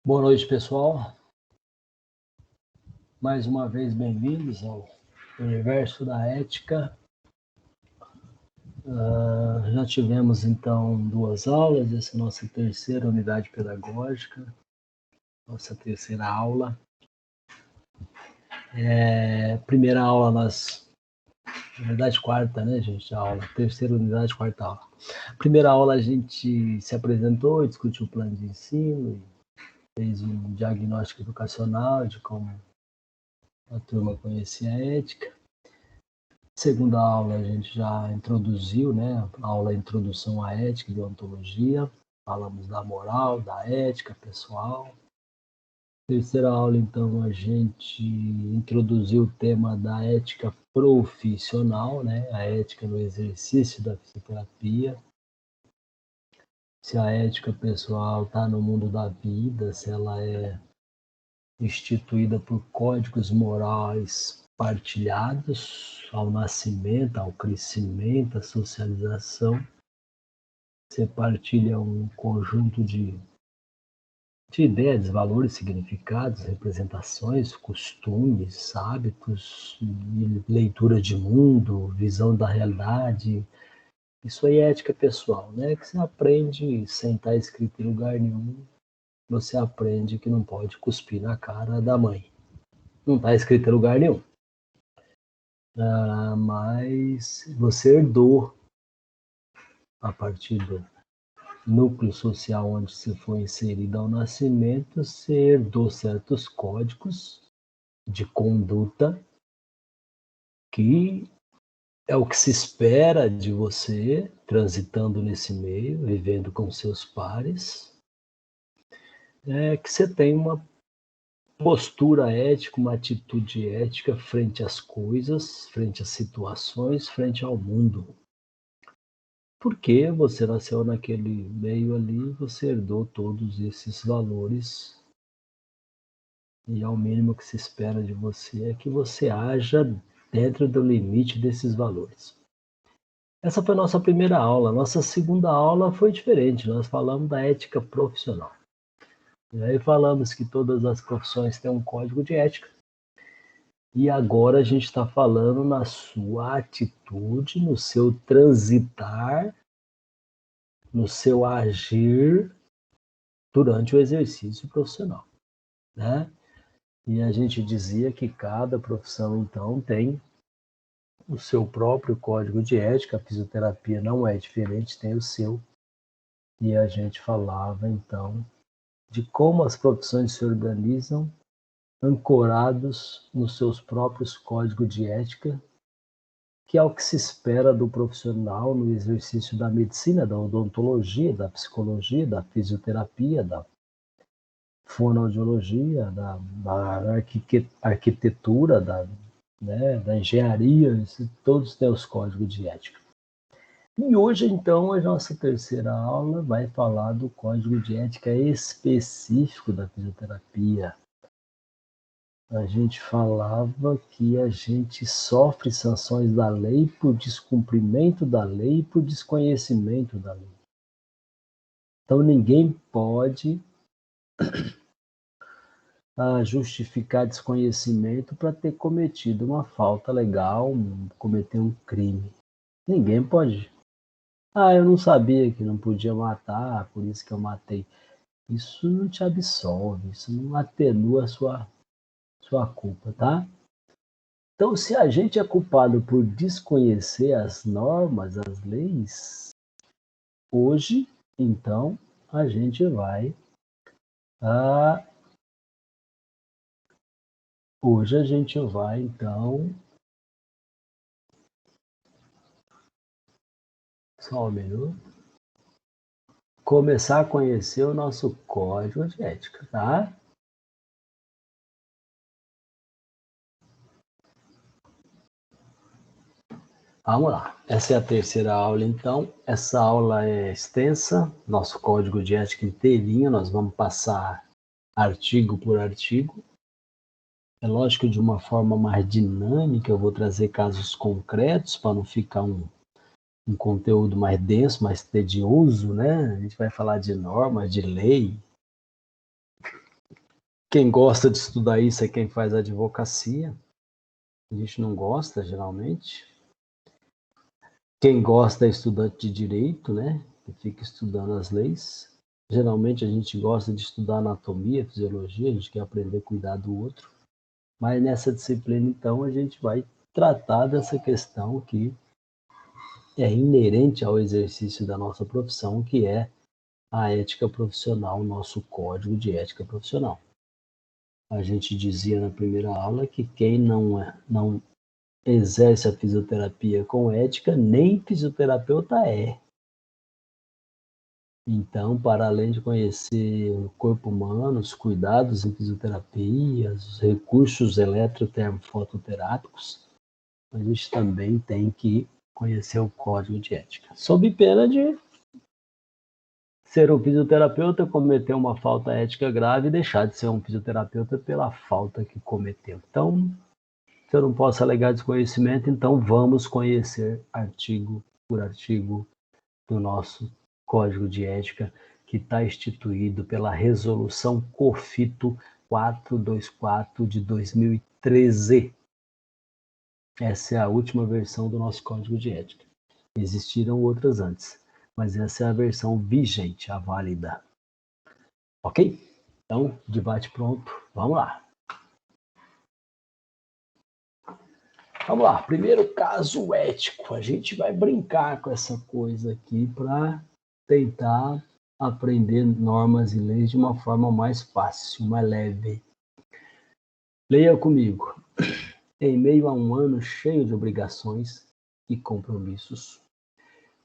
Boa noite, pessoal. Mais uma vez, bem-vindos ao Universo da Ética. Já tivemos, então, 2 aulas, essa é a nossa terceira unidade pedagógica, nossa terceira aula. Primeira aula, na verdade, quarta, né, gente, a aula. Terceira unidade, quarta aula. Primeira aula, a gente se apresentou, discutiu o plano de ensino, fez um diagnóstico educacional de como a turma conhecia a ética. Segunda aula, a gente já introduziu, né, a aula Introdução à Ética e Deontologia. Falamos da moral, da ética pessoal. Terceira aula, então, a gente introduziu o tema da ética profissional, né, a ética no exercício da fisioterapia. Se a ética pessoal está no mundo da vida, se ela é instituída por códigos morais partilhados ao nascimento, ao crescimento, à socialização. Você partilha um conjunto de ideias, valores, significados, representações, costumes, hábitos, leitura de mundo, visão da realidade. Isso aí é ética pessoal, né? Que você aprende sem estar escrito em lugar nenhum. Você aprende que não pode cuspir na cara da mãe. Não está escrito em lugar nenhum. Mas você herdou, a partir do núcleo social onde você foi inserido ao nascimento, você herdou certos códigos de conduta que é o que se espera de você, transitando nesse meio, vivendo com seus pares, que você tem uma postura ética, uma atitude ética frente às coisas, frente às situações, frente ao mundo. Porque você nasceu naquele meio ali, você herdou todos esses valores, e ao mínimo que se espera de você é que você haja dentro do limite desses valores. Essa foi a nossa primeira aula. Nossa segunda aula foi diferente, nós falamos da ética profissional. E aí falamos que todas as profissões têm um código de ética. E agora a gente está falando na sua atitude, no seu transitar, no seu agir durante o exercício profissional, né? E a gente dizia que cada profissão, então, tem o seu próprio código de ética. A fisioterapia não é diferente, tem o seu. E a gente falava, então, de como as profissões se organizam ancorados nos seus próprios códigos de ética, que é o que se espera do profissional no exercício da medicina, da odontologia, da psicologia, da fisioterapia, da fonoaudiologia, da arquitetura, da engenharia, todos têm os códigos de ética. E hoje, então, a nossa terceira aula vai falar do código de ética específico da fisioterapia. A gente falava que a gente sofre sanções da lei por descumprimento da lei e por desconhecimento da lei. Então, ninguém pode justificar desconhecimento para ter cometido uma falta legal, cometer um crime. Ninguém pode. Eu não sabia que não podia matar, por isso que eu matei. Isso não te absolve, isso não atenua a sua culpa, tá? Então, se a gente é culpado por desconhecer as normas, as leis, hoje, então, a gente vai então, só um minuto, começar a conhecer o nosso código de ética, tá? Vamos lá. Essa é a terceira aula, então. Essa aula é extensa, nosso código de ética inteirinho, nós vamos passar artigo por artigo. É lógico que de uma forma mais dinâmica, eu vou trazer casos concretos para não ficar um conteúdo mais denso, mais tedioso, né? A gente vai falar de normas, de lei, Quem gosta de estudar isso é quem faz advocacia. A gente não gosta, geralmente. Quem gosta é estudante de direito, né? Que fica estudando as leis. Geralmente a gente gosta de estudar anatomia, fisiologia, a gente quer aprender a cuidar do outro. Mas nessa disciplina, então, a gente vai tratar dessa questão que é inerente ao exercício da nossa profissão, que é a ética profissional, o nosso código de ética profissional. A gente dizia na primeira aula que quem não exerce a fisioterapia com ética, nem fisioterapeuta é. Então, para além de conhecer o corpo humano, os cuidados em fisioterapia, os recursos eletrotermofototerápicos, a gente também tem que conhecer o código de ética, sob pena de ser um fisioterapeuta, cometer uma falta ética grave e deixar de ser um fisioterapeuta pela falta que cometeu. Então, se eu não posso alegar desconhecimento, então vamos conhecer artigo por artigo do nosso Código de Ética, que está instituído pela Resolução COFITO 424 de 2013. Essa é a última versão do nosso Código de Ética. Existiram outras antes, mas essa é a versão vigente, a válida. Ok? Então, debate pronto. Vamos lá. Vamos lá. Primeiro caso ético. A gente vai brincar com essa coisa aqui para tentar aprender normas e leis de uma forma mais fácil, mais leve. Leia comigo. Em meio a um ano cheio de obrigações e compromissos,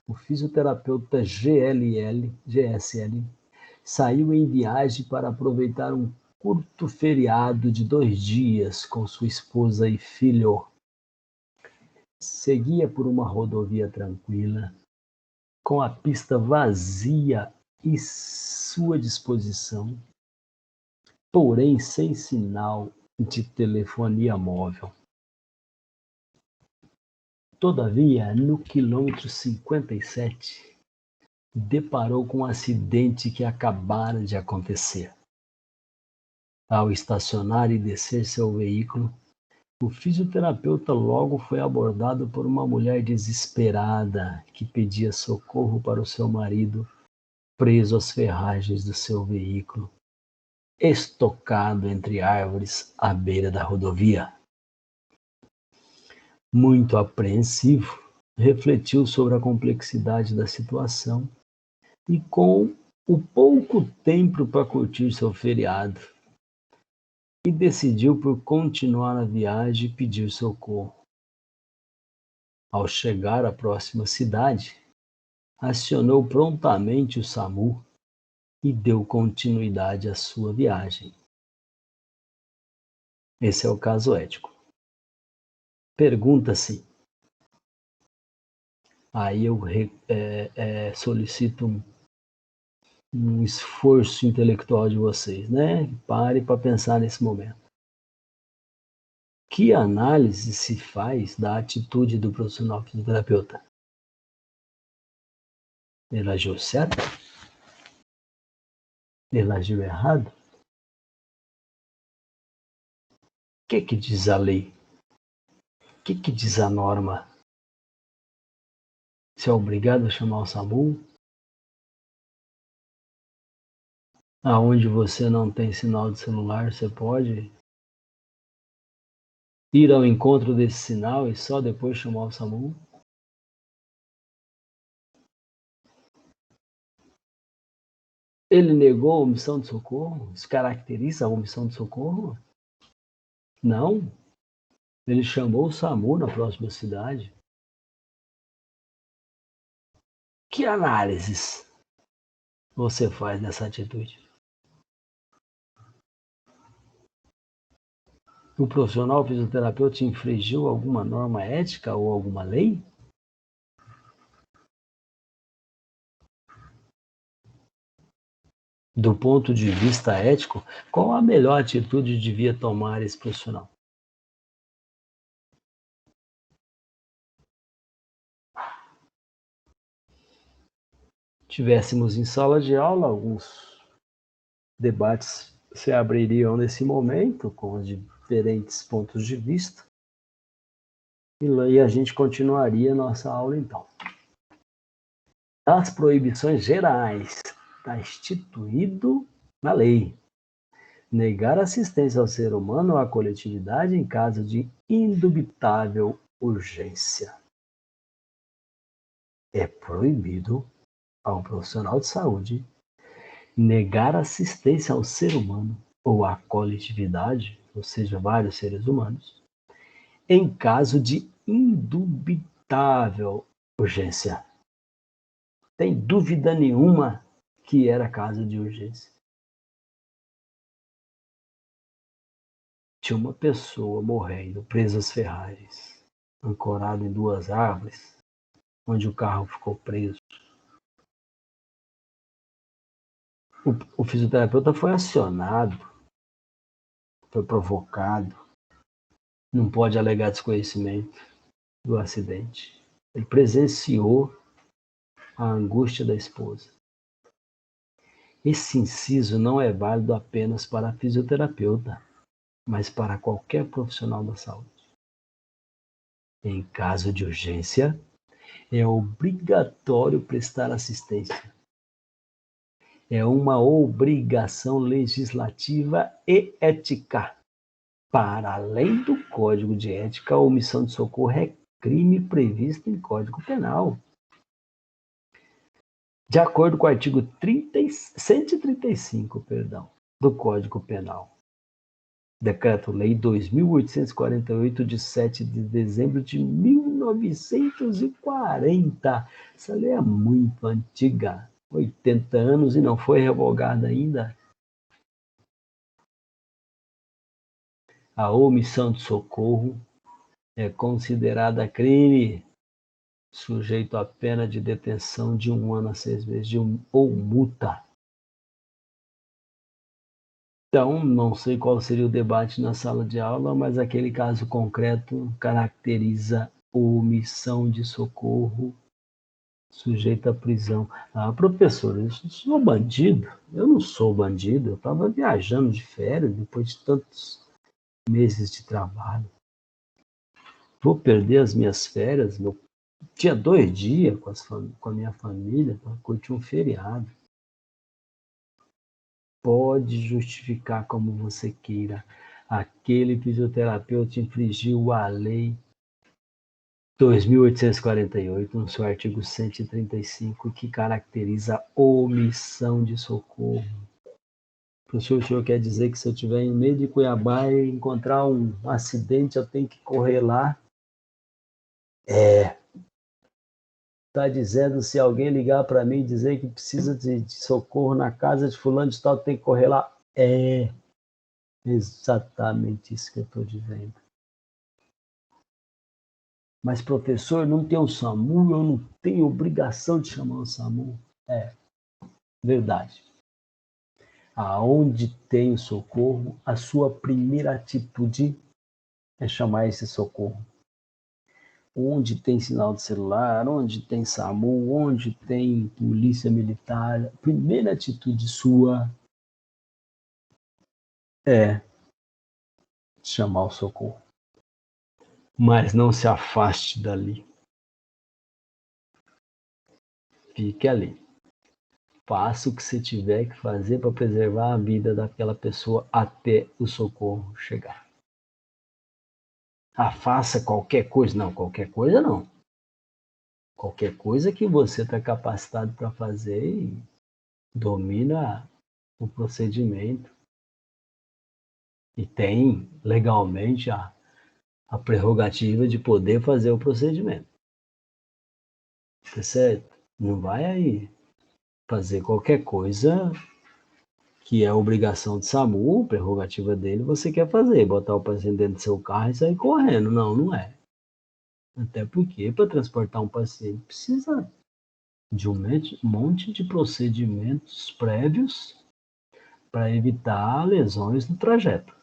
o fisioterapeuta GSL saiu em viagem para aproveitar um curto feriado de 2 dias com sua esposa e filho. Seguia por uma rodovia tranquila, com a pista vazia e sua disposição, porém sem sinal de telefonia móvel. Todavia, no quilômetro 57, deparou com um acidente que acabara de acontecer. Ao estacionar e descer seu veículo, o fisioterapeuta logo foi abordado por uma mulher desesperada que pedia socorro para o seu marido, preso às ferragens do seu veículo, estocado entre árvores à beira da rodovia. Muito apreensivo, refletiu sobre a complexidade da situação e, com o pouco tempo para curtir seu feriado, e decidiu por continuar a viagem e pedir socorro. Ao chegar à próxima cidade, acionou prontamente o SAMU e deu continuidade à sua viagem. Esse é o caso ético. Pergunta-se, aí eu solicito um esforço intelectual de vocês, né? Pare para pensar nesse momento. Que análise se faz da atitude do profissional fisioterapeuta? Ele agiu certo? Ele agiu errado? O que diz a lei? O que diz a norma? Você é obrigado a chamar o SAMU? Aonde você não tem sinal de celular, você pode ir ao encontro desse sinal e só depois chamar o SAMU? Ele negou a omissão de socorro? Isso caracteriza a omissão de socorro? Não. Ele chamou o SAMU na próxima cidade. Que análises você faz nessa atitude? O profissional fisioterapeuta infringiu alguma norma ética ou alguma lei? Do ponto de vista ético, qual a melhor atitude devia tomar esse profissional? Tivéssemos em sala de aula alguns debates se abririam nesse momento com os diferentes pontos de vista e a gente continuaria nossa aula então. Das proibições gerais, está instituído na lei. Negar assistência ao ser humano ou à coletividade em caso de indubitável urgência. É proibido a um profissional de saúde negar assistência ao ser humano ou à coletividade, ou seja, vários seres humanos, em caso de indubitável urgência. Tem dúvida nenhuma que era caso de urgência. Tinha uma pessoa morrendo, presa às ferragens, ancorada em 2 árvores, onde o carro ficou preso. O fisioterapeuta foi acionado, foi provocado, não pode alegar desconhecimento do acidente. Ele presenciou a angústia da esposa. Esse inciso não é válido apenas para a fisioterapeuta, mas para qualquer profissional da saúde. Em caso de urgência, é obrigatório prestar assistência. É uma obrigação legislativa e ética. Para além do Código de Ética, a omissão de socorro é crime previsto em Código Penal. De acordo com o artigo 135, do Código Penal. Decreto-Lei 2.848, de 7 de dezembro de 1940. Essa lei é muito antiga, 80 anos, e não foi revogada ainda. A omissão de socorro é considerada crime, sujeito a pena de detenção de 1 ano a 6 meses ou multa. Então, não sei qual seria o debate na sala de aula, mas aquele caso concreto caracteriza omissão de socorro sujeita à prisão. Ah, professor, eu sou bandido? Eu não sou bandido, eu estava viajando de férias depois de tantos meses de trabalho. Vou perder as minhas férias? Tinha 2 dias com a minha família para curtir um feriado. Pode justificar como você queira. Aquele fisioterapeuta infringiu a lei 2.848, no seu artigo 135, que caracteriza omissão de socorro. Professor, o senhor quer dizer que se eu estiver em meio de Cuiabá e encontrar um acidente, eu tenho que correr lá? Está dizendo, se alguém ligar para mim e dizer que precisa de socorro na casa de fulano de tal, tem que correr lá? É exatamente isso que eu estou dizendo. Mas, professor, não tem o SAMU, eu não tenho obrigação de chamar o SAMU. É verdade. Aonde tem o socorro, a sua primeira atitude é chamar esse socorro. Onde tem sinal de celular, onde tem SAMU, onde tem polícia militar, a primeira atitude sua é chamar o socorro. Mas não se afaste dali. Fique ali. Faça o que você tiver que fazer para preservar a vida daquela pessoa até o socorro chegar. Faça qualquer coisa. Não, qualquer coisa não. Qualquer coisa que você está capacitado para fazer e domina o procedimento. E tem legalmente a prerrogativa de poder fazer o procedimento. Tá certo? Não vai aí fazer qualquer coisa que é obrigação de SAMU, prerrogativa dele, você quer fazer, botar o paciente dentro do seu carro e sair correndo. Não, não é. Até porque para transportar um paciente precisa de um monte de procedimentos prévios para evitar lesões no trajeto.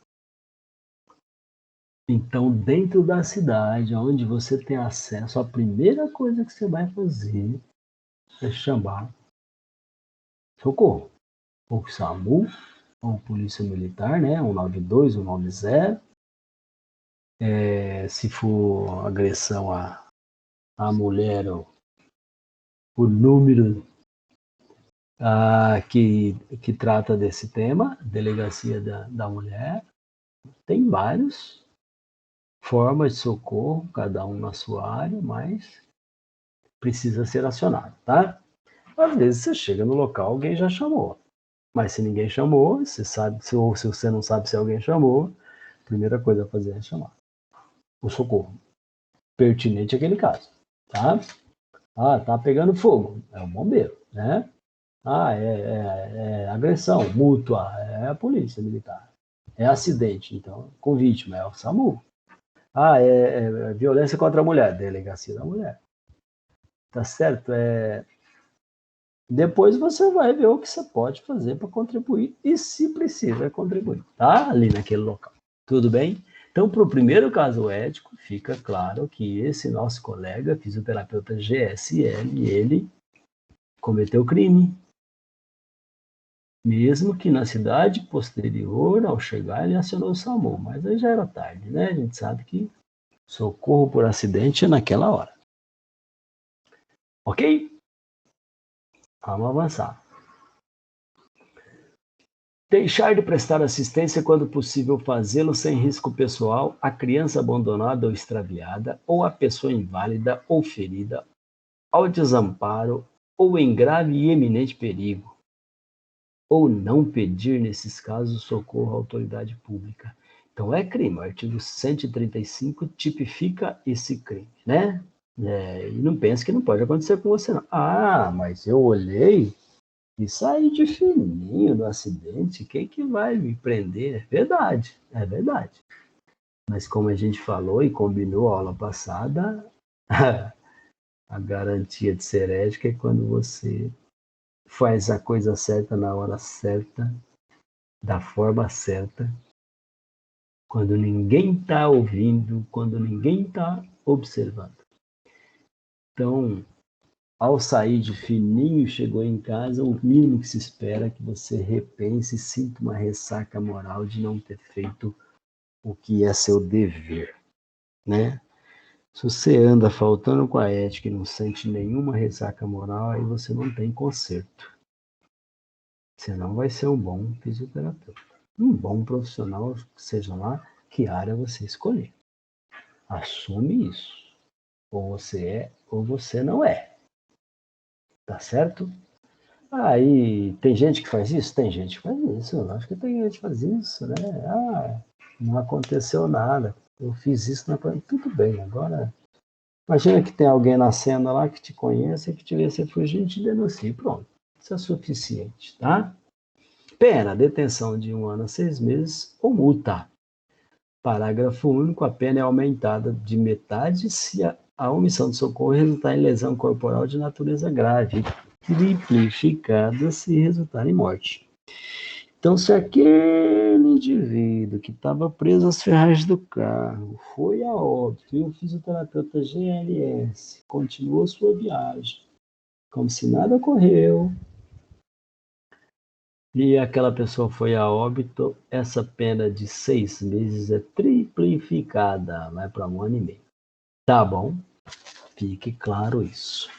Então, dentro da cidade, onde você tem acesso, a primeira coisa que você vai fazer é chamar socorro, ou SAMU, ou polícia militar, né? 192, 190. Se for agressão à mulher, o número que trata desse tema, Delegacia da Mulher, tem várias formas de socorro, cada um na sua área, mas precisa ser acionado, tá? Às vezes você chega no local, alguém já chamou. Mas se ninguém chamou, você sabe, ou se você não sabe se alguém chamou, a primeira coisa a fazer é chamar o socorro pertinente àquele caso, tá? Tá pegando fogo, é o bombeiro, né? É agressão mútua, é a polícia militar. É acidente, então, com vítima, é o SAMU. É violência contra a mulher, delegacia da mulher. Tá certo? Depois você vai ver o que você pode fazer para contribuir e se precisa contribuir, tá? Ali naquele local. Tudo bem? Então, para o primeiro caso ético, fica claro que esse nosso colega, fisioterapeuta GSL, ele cometeu crime. Mesmo que na cidade posterior, ao chegar, ele acionou o SAMU, mas aí já era tarde, né? A gente sabe que socorro por acidente é naquela hora. Ok? Vamos avançar. Deixar de prestar assistência quando possível fazê-lo sem risco pessoal à criança abandonada ou extraviada, ou à pessoa inválida ou ferida, ao desamparo ou em grave e eminente perigo, ou não pedir, nesses casos, socorro à autoridade pública. Então, é crime. O artigo 135 tipifica esse crime, né? E não pense que não pode acontecer com você, não. Mas eu olhei e saí de fininho no acidente, quem que vai me prender? É verdade. Mas como a gente falou e combinou a aula passada, a garantia de ser ética é quando você faz a coisa certa na hora certa, da forma certa, quando ninguém está ouvindo, quando ninguém está observando. Então, ao sair de fininho, chegou em casa, o mínimo que se espera é que você repense e sinta uma ressaca moral de não ter feito o que é seu dever, né? Se você anda faltando com a ética e não sente nenhuma ressaca moral, aí você não tem conserto. Você não vai ser um bom fisioterapeuta. Um bom profissional, seja lá que área você escolher. Assume isso. Ou você é, ou você não é. Tá certo? Aí, tem gente que faz isso? Tem gente que faz isso. Eu acho que tem gente que faz isso, né? Não aconteceu nada. Eu fiz isso na pandemia. Tudo bem, agora. Imagina que tem alguém na cena lá que te conhece, que te vê você fugir e te denuncia. Pronto. Isso é suficiente, tá? Pena, detenção de 1 ano a 6 meses ou multa. Parágrafo único, a pena é aumentada de metade se a omissão de socorro resultar em lesão corporal de natureza grave, triplicada se resultar em morte. Então, se aquele indivíduo que estava preso às ferragens do carro foi a óbito e o fisioterapeuta GLS continuou sua viagem como se nada ocorreu e aquela pessoa foi a óbito, essa pena de 6 meses é triplificada, vai para 1 ano e meio. Tá bom? Fique claro isso.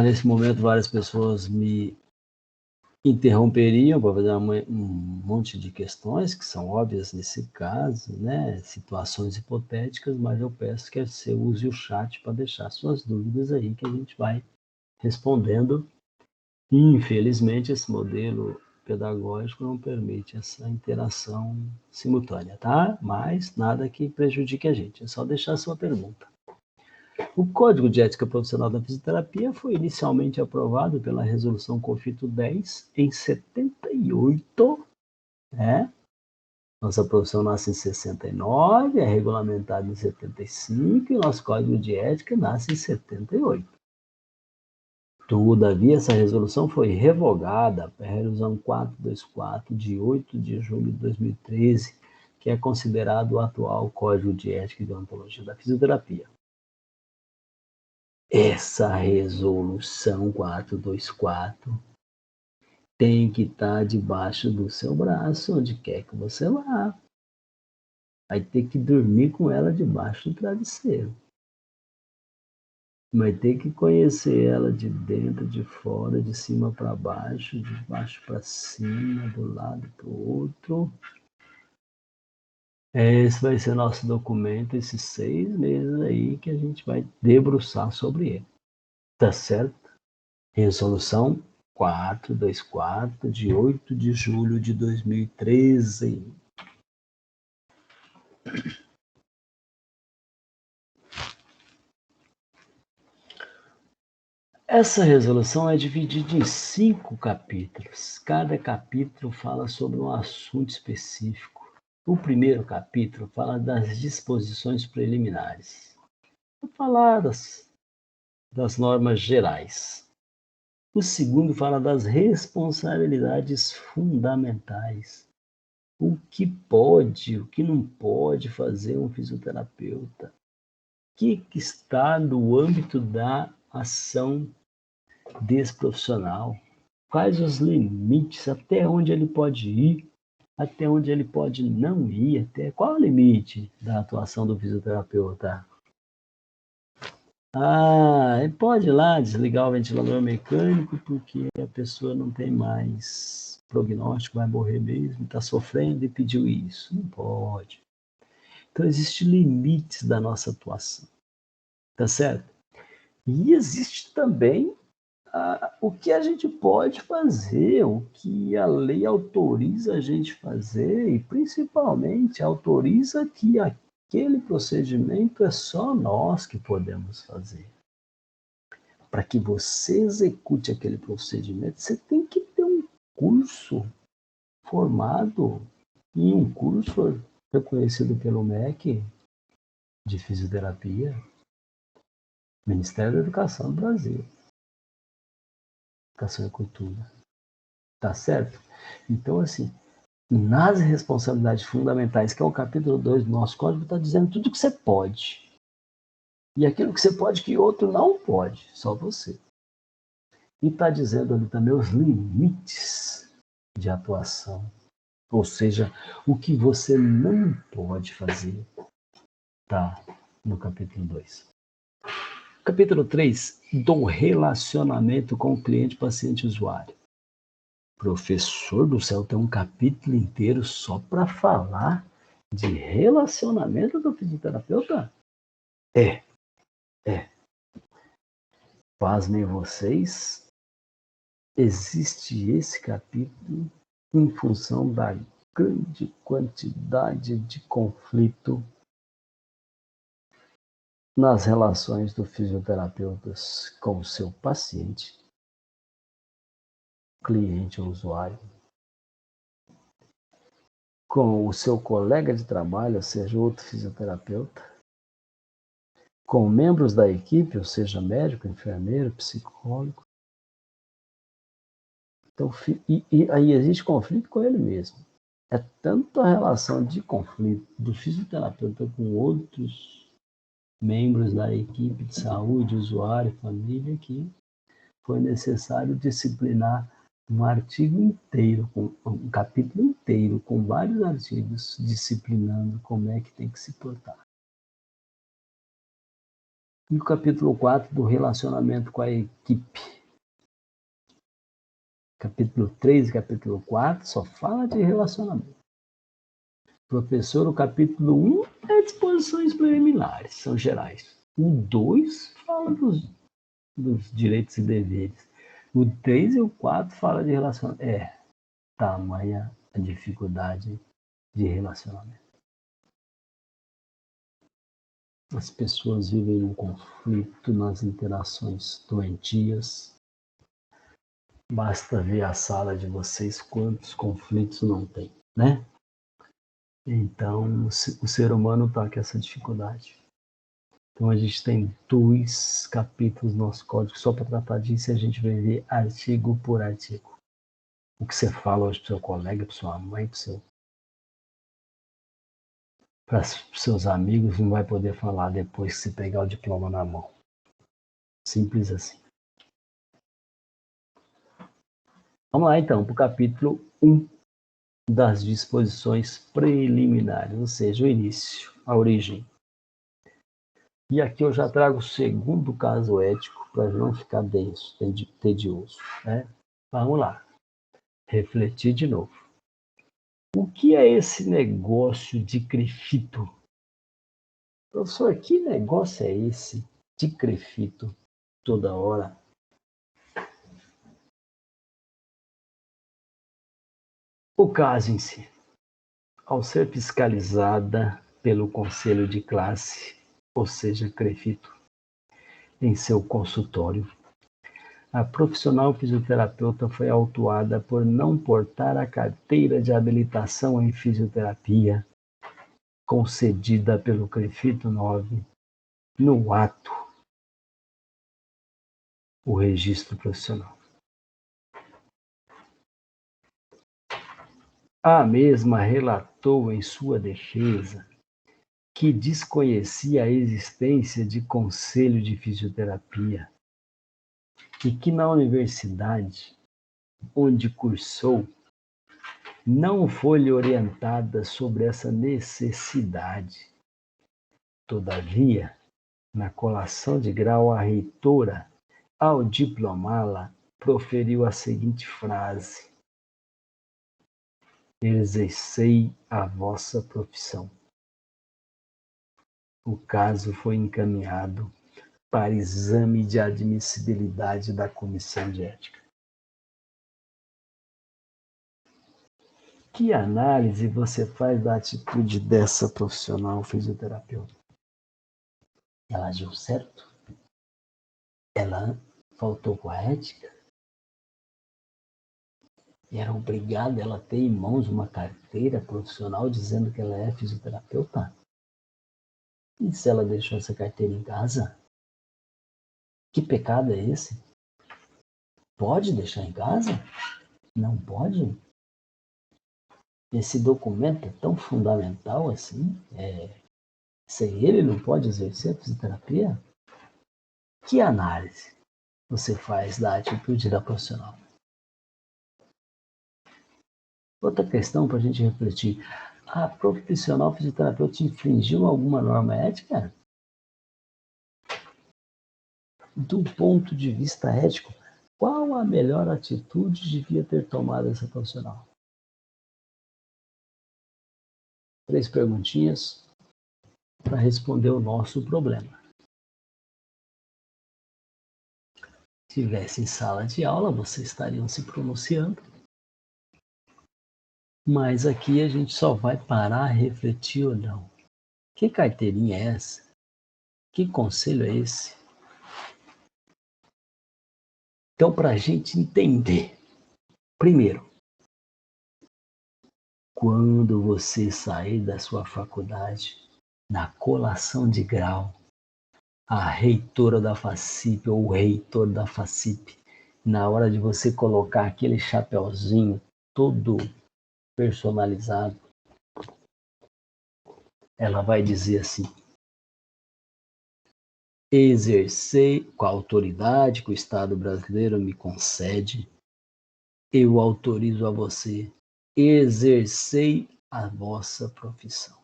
Nesse momento, várias pessoas me interromperiam para fazer um monte de questões que são óbvias nesse caso, né? Situações hipotéticas, mas eu peço que você use o chat para deixar suas dúvidas aí que a gente vai respondendo. Infelizmente, esse modelo pedagógico não permite essa interação simultânea, tá? Mas nada que prejudique a gente, é só deixar a sua pergunta. O Código de Ética Profissional da Fisioterapia foi inicialmente aprovado pela Resolução COFITO 10 em 78, né? Nossa profissão nasce em 69, é regulamentado em 75 e nosso Código de Ética nasce em 78. Todavia, essa resolução foi revogada pela Resolução 424, de 8 de julho de 2013, que é considerado o atual Código de Ética e Deontologia da Fisioterapia. Essa resolução 424 tem que estar debaixo do seu braço, onde quer que você vá. Vai ter que dormir com ela debaixo do travesseiro. Vai ter que conhecer ela de dentro, de fora, de cima para baixo, de baixo para cima, do lado para o outro. Esse vai ser nosso documento, esses 6 meses aí que a gente vai debruçar sobre ele. Tá certo? Resolução 424, de 8 de julho de 2013. Essa resolução é dividida em 5 capítulos. Cada capítulo fala sobre um assunto específico. O primeiro capítulo fala das disposições preliminares. Vou falar das normas gerais. O segundo fala das responsabilidades fundamentais. O que pode, o que não pode fazer um fisioterapeuta. O que está no âmbito da ação desse profissional, quais os limites, até onde ele pode ir, até onde ele pode não ir, até qual é o limite da atuação do fisioterapeuta. Ele pode ir lá desligar o ventilador mecânico porque a pessoa não tem mais prognóstico, vai morrer mesmo, está sofrendo e pediu isso. Não pode. Então, existem limites da nossa atuação, tá certo? E existe também o que a gente pode fazer, o que a lei autoriza a gente fazer e, principalmente, autoriza que aquele procedimento é só nós que podemos fazer. Para que você execute aquele procedimento, você tem que ter um curso formado em um curso reconhecido pelo MEC de fisioterapia, Ministério da Educação do Brasil. Educação e Cultura. Tá certo? Então, assim, nas responsabilidades fundamentais, que é o capítulo 2 do nosso código, está dizendo tudo que você pode. E aquilo que você pode que outro não pode, só você. E está dizendo ali também os limites de atuação. Ou seja, o que você não pode fazer, tá no capítulo 2. Capítulo 3, do relacionamento com o cliente, paciente e usuário. Professor do céu, tem um capítulo inteiro só para falar de relacionamento do fisioterapeuta? É. Pasmem vocês, existe esse capítulo em função da grande quantidade de conflito nas relações do fisioterapeuta com o seu paciente, cliente ou usuário, com o seu colega de trabalho, ou seja, outro fisioterapeuta, com membros da equipe, ou seja, médico, enfermeiro, psicólogo. Então, aí existe conflito com ele mesmo. É tanto a relação de conflito do fisioterapeuta com outros membros da equipe de saúde, usuário, família, que foi necessário disciplinar um artigo inteiro, um capítulo inteiro, com vários artigos disciplinando como é que tem que se portar. E o capítulo 4 do relacionamento com a equipe. Capítulo 3 e capítulo 4 só fala de relacionamento. Professor, o capítulo 1 é disposições preliminares, são gerais. O 2 fala dos direitos e deveres. O 3 e o 4 fala de relacionamento. Tamanha a dificuldade de relacionamento. As pessoas vivem um conflito nas interações doentias. Basta ver a sala de vocês, quantos conflitos não tem, né? Então, o ser humano está com essa dificuldade. Então, a gente tem 2 capítulos no nosso código só para tratar disso e a gente vai ver artigo por artigo. O que você fala hoje para o seu colega, para sua mãe, para os seus amigos, não vai poder falar depois que você pegar o diploma na mão. Simples assim. Vamos lá, então, para o capítulo 1 das disposições preliminares, ou seja, o início, a origem. E aqui eu já trago o segundo caso ético para não ficar denso, tedioso, né? Vamos lá, refletir de novo. O que é esse negócio de crefito? Professor, que negócio é esse de crefito toda hora? O caso em si, ao ser fiscalizada pelo conselho de classe, ou seja, crefito, em seu consultório, a profissional fisioterapeuta foi autuada por não portar a carteira de habilitação em fisioterapia concedida pelo CREFITO 9 no ato, o registro profissional. A mesma relatou em sua defesa que desconhecia a existência de conselho de fisioterapia e que na universidade onde cursou não foi-lhe orientada sobre essa necessidade. Todavia, na colação de grau, a reitora, ao diplomá-la, proferiu a seguinte frase: exercei a vossa profissão. O caso foi encaminhado para exame de admissibilidade da comissão de ética. Que análise você faz da atitude dessa profissional fisioterapeuta? Ela agiu certo? Ela faltou com a ética? Era obrigada ela ter em mãos uma carteira profissional dizendo que ela é fisioterapeuta? E se ela deixou essa carteira em casa? Que pecado é esse? Pode deixar em casa? Não pode? Esse documento é tão fundamental assim? Sem ele não pode exercer a fisioterapia? Que análise você faz da atitude da profissional? Outra questão para a gente refletir. A profissional fisioterapeuta infringiu alguma norma ética? Do ponto de vista ético, qual a melhor atitude devia ter tomado essa profissional? 3 perguntinhas para responder o nosso problema. Se tivesse em sala de aula, vocês estariam se pronunciando. Mas aqui a gente só vai parar a refletir ou não. Que carteirinha é essa? Que conselho é esse? Então, para a gente entender, primeiro, quando você sair da sua faculdade, na colação de grau, a reitora da FACIP ou o reitor da FACIP, na hora de você colocar aquele chapeuzinho todo personalizado, ela vai dizer assim: exercer com a autoridade que o Estado brasileiro me concede, eu autorizo a você, exercei a vossa profissão.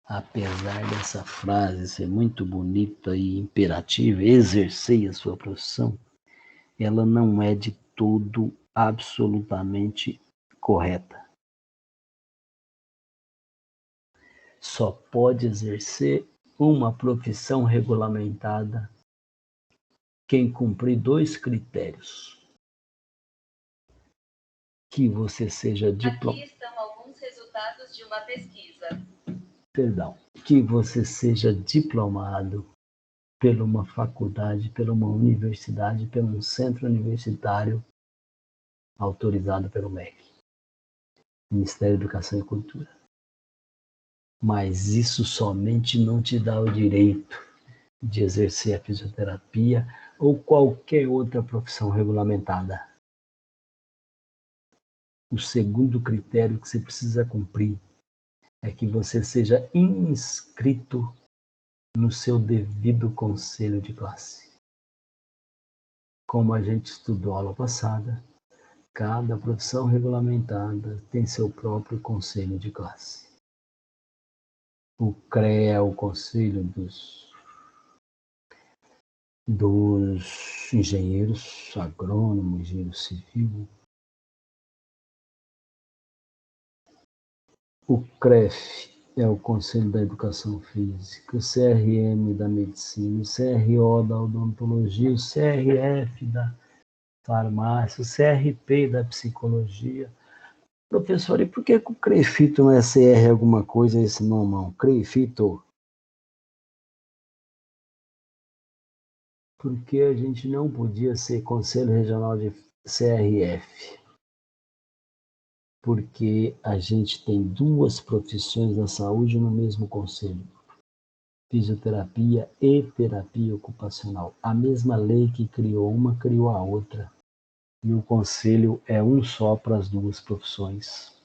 Apesar dessa frase ser muito bonita e imperativa, exercei a sua profissão, ela não é de todo absolutamente correta. Só pode exercer uma profissão regulamentada quem cumprir 2 critérios. Que você seja Aqui estão alguns resultados de uma pesquisa. Que você seja diplomado por uma faculdade, por uma universidade, por um centro universitário autorizado pelo MEC, Ministério da Educação e Cultura. Mas isso somente não te dá o direito de exercer a fisioterapia ou qualquer outra profissão regulamentada. O segundo critério que você precisa cumprir é que você seja inscrito no seu devido conselho de classe. como a gente estudou aula passada, cada profissão regulamentada tem seu próprio conselho de classe. O CREA é o conselho dos engenheiros agrônomos, engenheiro civil. O CREF é o Conselho da Educação Física, o CRM da Medicina, o CRO da Odontologia, o CRF da Farmácia, o CRP da Psicologia. Professor, e por que o CREFITO não é CR alguma coisa esse nome? CREFITO? Porque a gente não podia ser Conselho Regional de CRF. Porque a gente tem duas profissões da saúde no mesmo conselho. Fisioterapia e terapia ocupacional. A mesma lei que criou uma, criou a outra. E o conselho é um só para as duas profissões.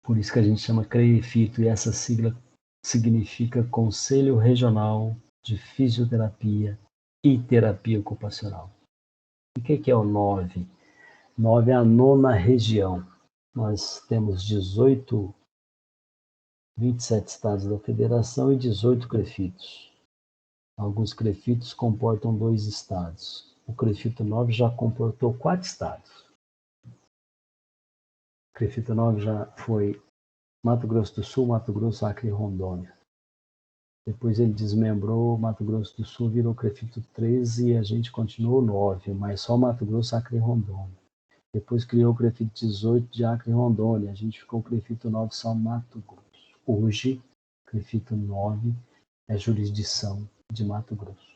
Por isso que a gente chama CREFITO, e essa sigla significa Conselho Regional de Fisioterapia e Terapia Ocupacional. E o que é o 9? 9 é a 9ª região. Nós temos 27 estados da federação e 18 CREFITOs. Alguns CREFITOs comportam 2 estados. O CREFITO 9 já comportou 4 estados. O CREFITO 9 já foi Mato Grosso do Sul, Mato Grosso, Acre e Rondônia. Depois ele desmembrou, Mato Grosso do Sul virou CREFITO 13 e a gente continuou 9, mas só Mato Grosso, Acre e Rondônia. Depois criou o CREFITO 18 de Acre e Rondônia, a gente ficou CREFITO 9 só Mato Grosso. Hoje, CREFITO 9 é jurisdição de Mato Grosso.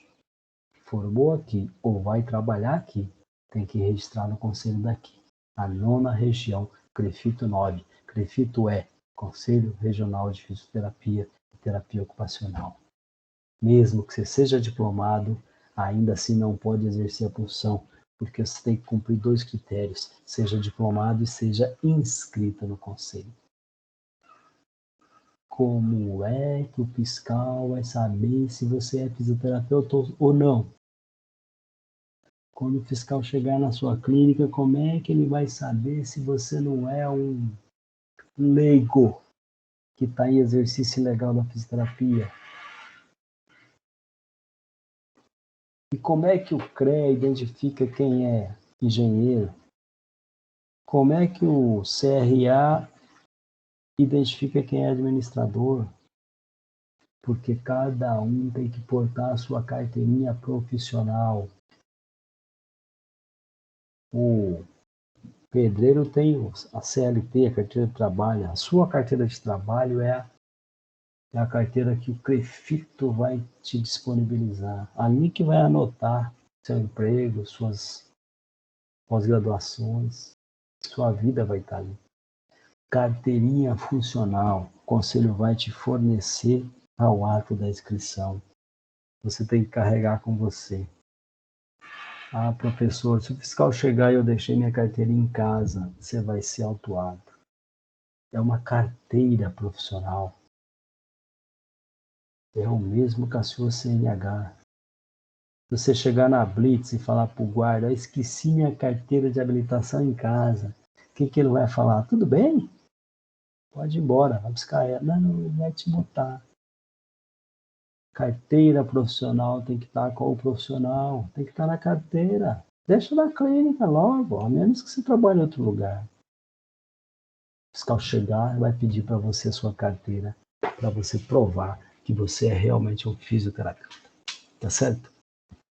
Formou aqui ou vai trabalhar aqui, tem que registrar no conselho daqui. A 9ª região, CREFITO 9. CREFITO é Conselho Regional de Fisioterapia e Terapia Ocupacional. Mesmo que você seja diplomado, ainda assim não pode exercer a função, porque você tem que cumprir 2 critérios, seja diplomado e seja inscrito no conselho. Como é que o fiscal vai saber se você é fisioterapeuta ou não? Quando o fiscal chegar na sua clínica, como é que ele vai saber se você não é um leigo que está em exercício ilegal da fisioterapia? E como é que o CREA identifica quem é engenheiro? Como é que o CRA identifica quem é administrador? Porque cada um tem que portar a sua carteirinha profissional. O pedreiro tem a CLT, a carteira de trabalho. A sua carteira de trabalho é a carteira que o CREFITO vai te disponibilizar. Ali que vai anotar seu emprego, suas pós-graduações, sua vida vai estar ali. Carteirinha funcional, o conselho vai te fornecer ao ato da inscrição. Você tem que carregar com você. Ah, professor, se o fiscal chegar e eu deixei minha carteirinha em casa, você vai ser autuado. É uma carteira profissional. É o mesmo que a sua CNH. Se você chegar na Blitz e falar para o guarda, esqueci minha carteira de habilitação em casa, o que ele vai falar? Tudo bem? Pode ir embora, vai buscar ela. Não, ele vai te botar. Carteira profissional tem que estar com o profissional, tem que estar na carteira. Deixa na clínica logo, a menos que você trabalhe em outro lugar. O fiscal chegar e vai pedir para você a sua carteira, para você provar que você é realmente um fisioterapeuta. Tá certo?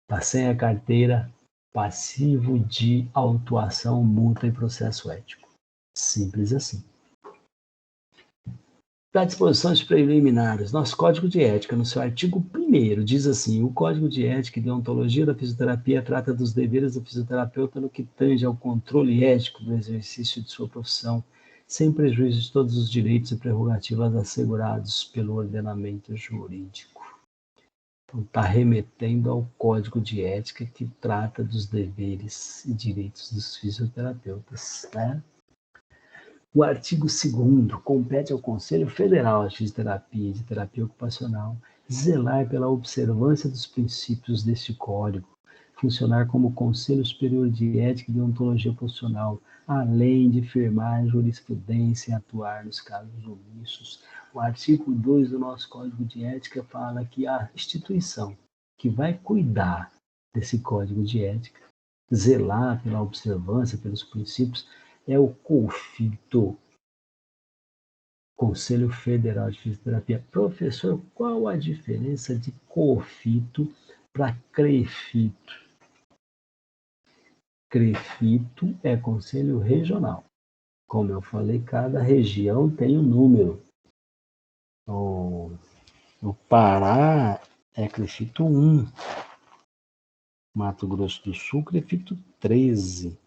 Tá sem a carteira, passivo de autuação, multa e processo ético. Simples assim. Para disposições preliminares, nosso Código de Ética, no seu artigo 1º, diz assim: o Código de Ética e Deontologia da Fisioterapia trata dos deveres do fisioterapeuta no que tange ao controle ético do exercício de sua profissão, sem prejuízo de todos os direitos e prerrogativas assegurados pelo ordenamento jurídico. Então, está remetendo ao Código de Ética que trata dos deveres e direitos dos fisioterapeutas, né? O artigo 2º compete ao Conselho Federal de Fisioterapia e de Terapia Ocupacional zelar pela observância dos princípios deste código, funcionar como Conselho Superior de Ética e Deontologia Profissional, além de firmar jurisprudência e atuar nos casos omissos. O artigo 2 do nosso Código de Ética fala que a instituição que vai cuidar desse Código de Ética, zelar pela observância, pelos princípios, é o COFITO, Conselho Federal de Fisioterapia. Professor, qual a diferença de COFITO para CREFITO? CREFITO é Conselho Regional. Como eu falei, cada região tem um número. No Pará é CREFITO 1. Mato Grosso do Sul, CREFITO 13.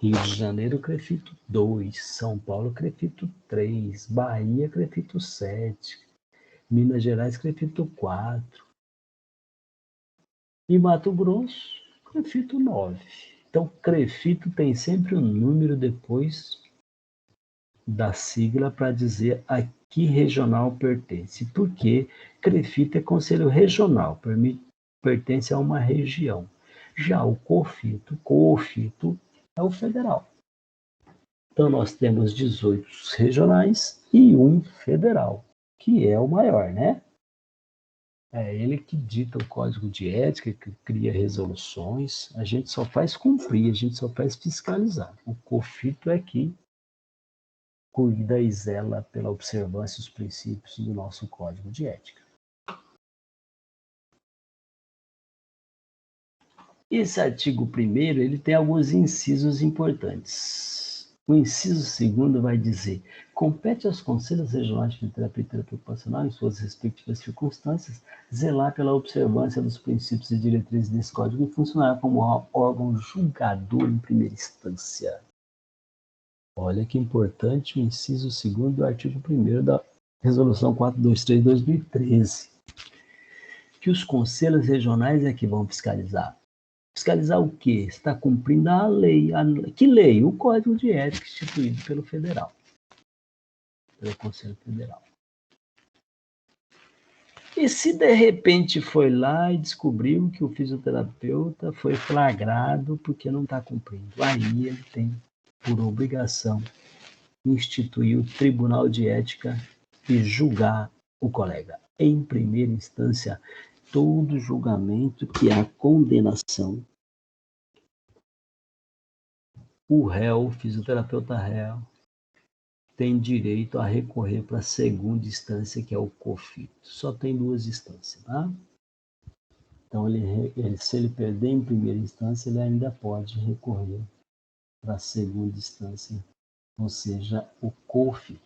Rio de Janeiro, CREFITO 2. São Paulo, CREFITO 3. Bahia, CREFITO 7. Minas Gerais, CREFITO 4. E Mato Grosso, CREFITO 9. Então, CREFITO tem sempre um número depois da sigla para dizer a que regional pertence. Porque CREFITO é Conselho Regional, pertence a uma região. Já o COFITO é o federal. Então, nós temos 18 regionais e um federal, que é o maior, né? É ele que dita o código de ética, que cria resoluções. A gente só faz cumprir, a gente só faz fiscalizar. O COFITO é que cuida e zela pela observância dos princípios do nosso código de ética. Esse artigo 1º, ele tem alguns incisos importantes. O inciso 2º vai dizer: compete aos conselhos regionais de fisioterapia e terapia ocupacional, em suas respectivas circunstâncias, zelar pela observância dos princípios e diretrizes desse código e funcionar como órgão julgador em primeira instância. Olha que importante o inciso 2º do artigo 1º da Resolução 423/2013, que os conselhos regionais é que vão fiscalizar. Fiscalizar o quê? Está cumprindo a lei. Que lei? O Código de Ética instituído pelo Federal, pelo Conselho Federal. E se de repente foi lá e descobriu que o fisioterapeuta foi flagrado porque não está cumprindo, aí ele tem por obrigação instituir o Tribunal de Ética e julgar o colega. Em primeira instância, todo julgamento que há condenação, o réu, o fisioterapeuta réu, tem direito a recorrer para a segunda instância, que é o COFITO. Só tem 2 instâncias, tá? Então, se ele perder em primeira instância, ele ainda pode recorrer para a segunda instância, ou seja, o COFITO.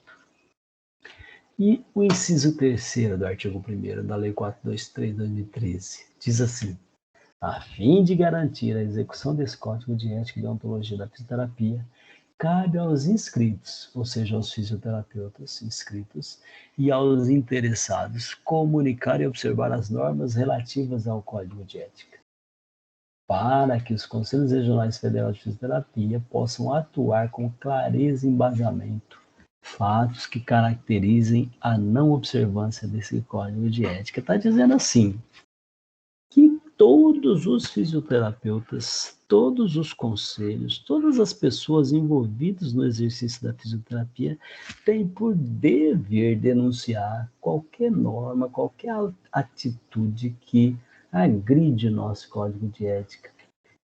E o inciso 3º do artigo 1º da Lei 423/2013 diz assim: a fim de garantir a execução desse Código de Ética e Deontologia da Fisioterapia, cabe aos inscritos, ou seja, aos fisioterapeutas inscritos, e aos interessados comunicar e observar as normas relativas ao Código de Ética, para que os Conselhos Regionais Federais de Fisioterapia possam atuar com clareza e embasamento fatos que caracterizem a não observância desse Código de Ética. Está dizendo assim, que todos os fisioterapeutas, todos os conselhos, todas as pessoas envolvidas no exercício da fisioterapia têm por dever denunciar qualquer norma, qualquer atitude que agride nosso código de ética.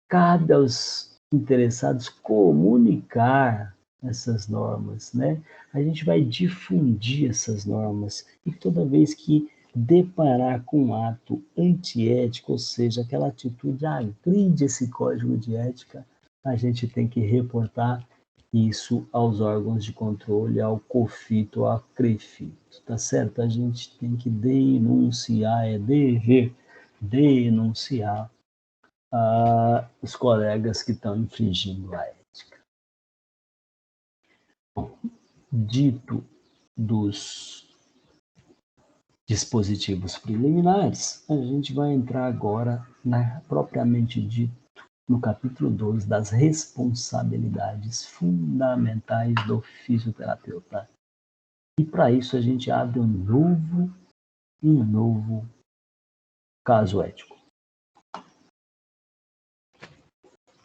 Cabe aos interessados comunicar essas normas, né? A gente vai difundir essas normas e toda vez que deparar com um ato antiético, ou seja, aquela atitude agride esse código de ética, a gente tem que reportar isso aos órgãos de controle, ao COFITO, ao CREFITO, tá certo? A gente tem que denunciar, é dever denunciar os colegas que estão infringindo a ética. Bom, dito dos dispositivos preliminares, a gente vai entrar agora propriamente dito no capítulo 2 das responsabilidades fundamentais do fisioterapeuta. E para isso a gente abre um novo um novo caso ético.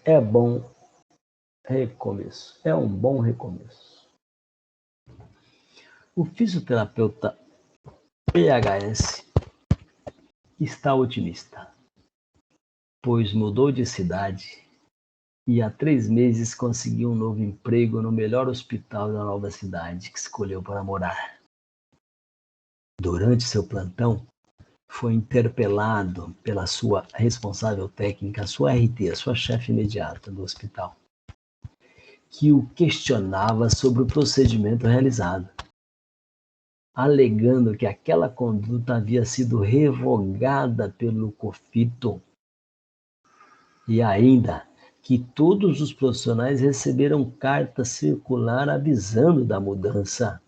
É bom recomeço. É um bom recomeço. O fisioterapeuta PHS está otimista, pois mudou de cidade e há 3 meses conseguiu um novo emprego no melhor hospital da nova cidade que escolheu para morar. Durante seu plantão, foi interpelado pela sua responsável técnica, a sua RT, a sua chefe imediata do hospital, que o questionava sobre o procedimento realizado, alegando que aquela conduta havia sido revogada pelo COFITO e ainda que todos os profissionais receberam carta circular avisando da mudança.